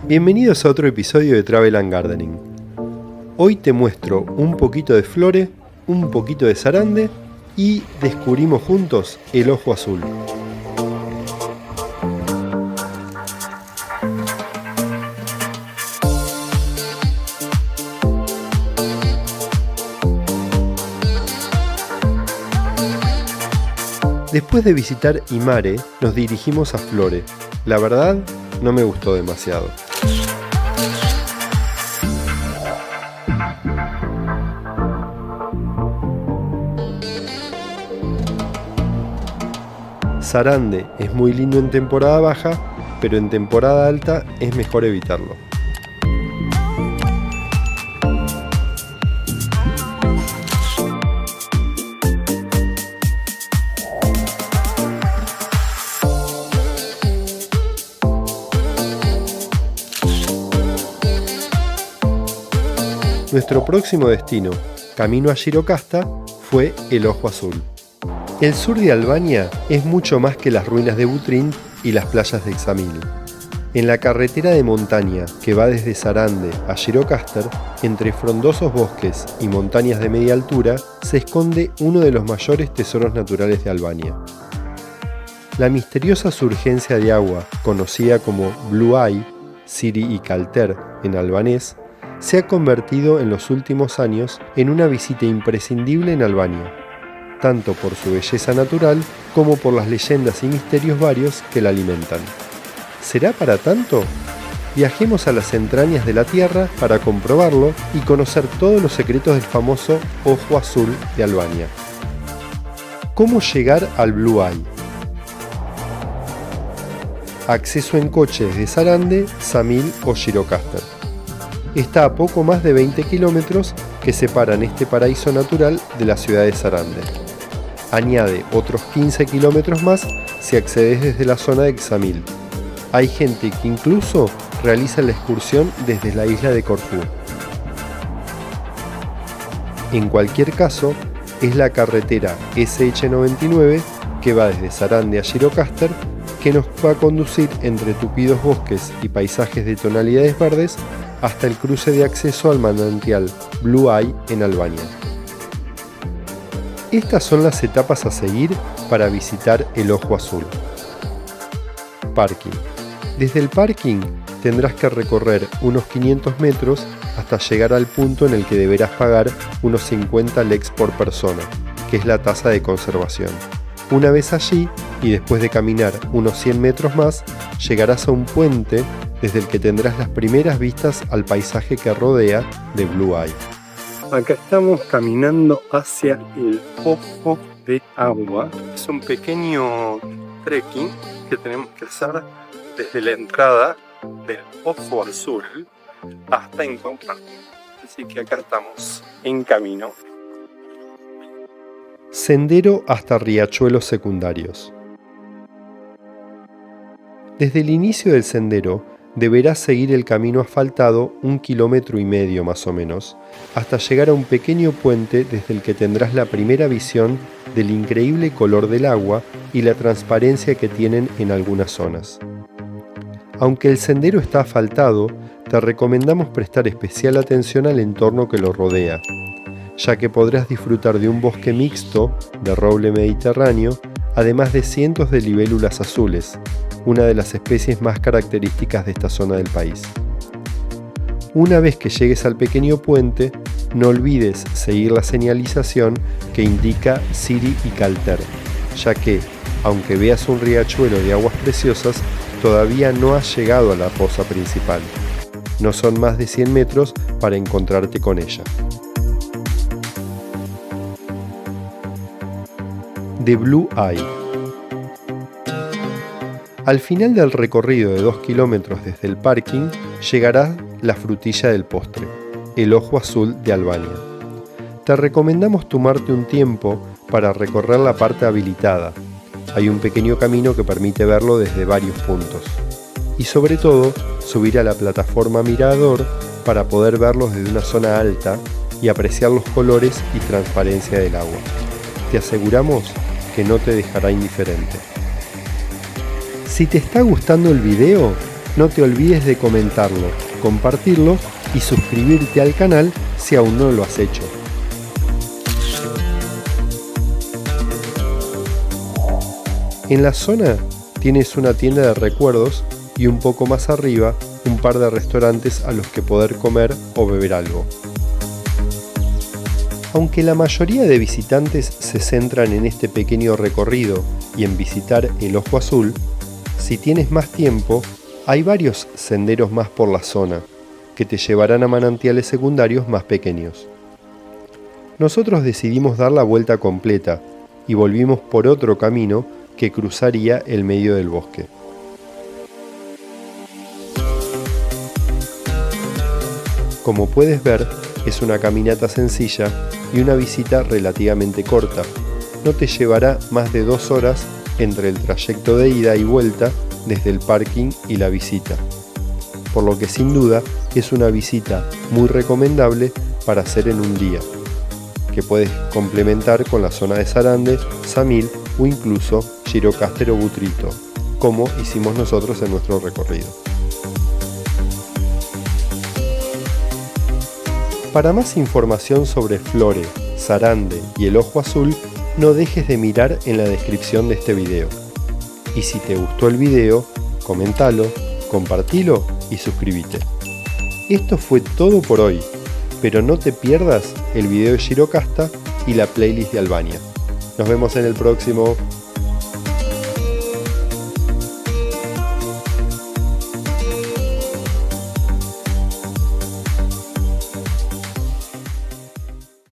Bienvenidos a otro episodio de Travel and Gardening. Hoy te muestro un poquito de Flore, un poquito de Sarande y descubrimos juntos el ojo azul. Después de visitar Imare, nos dirigimos a Flore. La verdad, no me gustó demasiado. Sarande es muy lindo en temporada baja, pero en temporada alta es mejor evitarlo. Nuestro próximo destino, camino a Gjirokastër, fue el Ojo Azul. El sur de Albania es mucho más que las ruinas de Butrint y las playas de Ksamil. En la carretera de montaña que va desde Sarande a Gjirokastër, entre frondosos bosques y montañas de media altura, se esconde uno de los mayores tesoros naturales de Albania. La misteriosa surgencia de agua, conocida como Blue Eye, Siri y Kalter en albanés, se ha convertido en los últimos años en una visita imprescindible en Albania, tanto por su belleza natural como por las leyendas y misterios varios que la alimentan. ¿Será para tanto? Viajemos a las entrañas de la Tierra para comprobarlo y conocer todos los secretos del famoso Ojo Azul de Albania. ¿Cómo llegar al Blue Eye? Acceso en coche desde Sarande, Ksamil o Gjirokastër. Está a poco más de 20 kilómetros que separan este paraíso natural de la ciudad de Sarande. Añade otros 15 kilómetros más si accedes desde la zona de Ksamil. Hay gente que incluso realiza la excursión desde la isla de Corfú. En cualquier caso, es la carretera SH99 que va desde Sarande a Gjirokastër que nos va a conducir entre tupidos bosques y paisajes de tonalidades verdes hasta el cruce de acceso al manantial Blue Eye en Albania. Estas son las etapas a seguir para visitar el Ojo Azul. Parking. Desde el parking tendrás que recorrer unos 500 metros hasta llegar al punto en el que deberás pagar unos 50 leks por persona, que es la tasa de conservación. Una vez allí, y después de caminar unos 100 metros más, llegarás a un puente desde el que tendrás las primeras vistas al paisaje que rodea de Blue Eye. Acá estamos caminando hacia el Ojo de Agua. Es un pequeño trekking que tenemos que hacer desde la entrada del Ojo Azul hasta encontrarlo. Así que acá estamos en camino. Sendero hasta riachuelos secundarios. Desde el inicio del sendero deberás seguir el camino asfaltado 1,5 kilómetros más o menos, hasta llegar a un pequeño puente desde el que tendrás la primera visión del increíble color del agua y la transparencia que tienen en algunas zonas. Aunque el sendero está asfaltado, te recomendamos prestar especial atención al entorno que lo rodea, ya que podrás disfrutar de un bosque mixto de roble mediterráneo, además de cientos de libélulas azules, una de las especies más características de esta zona del país. Una vez que llegues al pequeño puente, no olvides seguir la señalización que indica Siri y Kalter, ya que, aunque veas un riachuelo de aguas preciosas, todavía no has llegado a la poza principal. No son más de 100 metros para encontrarte con ella. The Blue Eye. Al final del recorrido de 2 kilómetros desde el parking, llegará la frutilla del postre, el Ojo Azul de Albania. Te recomendamos tomarte un tiempo para recorrer la parte habilitada. Hay un pequeño camino que permite verlo desde varios puntos. Y sobre todo, subir a la plataforma mirador para poder verlos desde una zona alta y apreciar los colores y transparencia del agua. Te aseguramos que no te dejará indiferente. Si te está gustando el video, No te olvides de comentarlo, compartirlo y suscribirte al canal si aún no lo has hecho. En la zona tienes una tienda de recuerdos y un poco más arriba un par de restaurantes a los que poder comer o beber algo. Aunque la mayoría de visitantes se centran en este pequeño recorrido y en visitar el Ojo Azul, si tienes más tiempo, hay varios senderos más por la zona que te llevarán a manantiales secundarios más pequeños. Nosotros decidimos dar la vuelta completa y volvimos por otro camino que cruzaría el medio del bosque. Como puedes ver, es una caminata sencilla y una visita relativamente corta. No te llevará más de 2 horas entre el trayecto de ida y vuelta desde el parking y la visita, por lo que sin duda es una visita muy recomendable para hacer en un día, que puedes complementar con la zona de Sarande, Samil o incluso Gjirokastër o Butrito, como hicimos nosotros en nuestro recorrido. Para más información sobre Flore, Sarande y el Ojo Azul, no dejes de mirar en la descripción de este video. Y si te gustó el video, comentalo, compartilo y suscríbete. Esto fue todo por hoy, pero no te pierdas el video de Gjirokastër y la playlist de Albania. Nos vemos en el próximo.